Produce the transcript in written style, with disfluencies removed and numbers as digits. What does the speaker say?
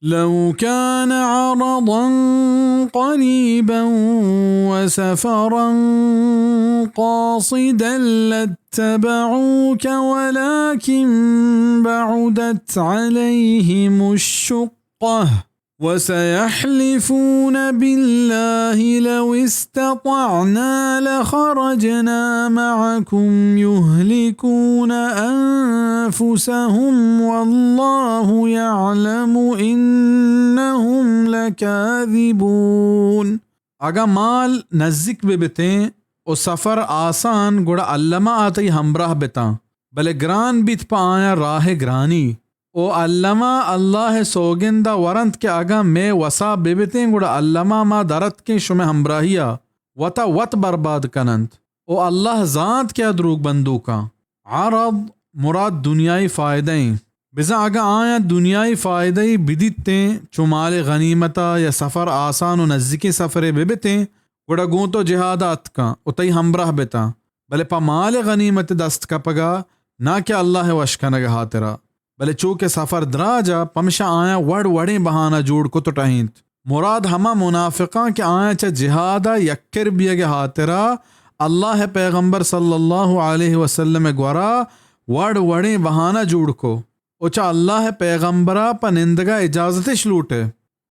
لو كان عرضا قريبا وسفرا قاصدا لاتبعوك ولكن بعدت عليهم الشقة وسيحلفون بالله لو استطعنا لخرجنا معكم يهلكون أنفسهم والله يعلم إنهم لكاذبون. अगर माल नज़दीक बिते और सफ़र आसान गुड़ा अल्लमा आते हमराह बिता भले ग्रान बित पाया राह ग्रानी ओ अल्लमा अल्लाह सोगिंदा वरंत के आगा में वसा बिबतें गुड़ा अल्लमा मा दरत के शुमे हमराहिया वता वत बर्बाद कनंत ओ अल्लाह ज़ात क्या द्रूग बंदूका आरब मुराद दुनियाई फ़ायदें बिज़ा आगा आया दुनियाई फ़ायदे बिदितें चुमाल गनीमता या सफ़र आसान और नज़दीकी सफ़रे बिबतें गुड़ा गूँ तो जिहादात का उतई हमराह बिता भले पमाल गनीमत दस्त का पगा ना क्या अल्लाह वशकनग हातरा भले चूके सफ़र दराजा पमशा आया वड़ वड़े बहाना जोड़ को तो टहिंत मुराद हमा मुनाफिका के आया च जिहादा यक्कर बियगे हातरा अल्लाह पैगंबर सल्लल्लाहु अलैहि वसल्लम ग्वारा वड़ वड़े बहाना जोड़ को उचा अल्लाह पैगंबरा पनिंदगा इजाज़त लूटे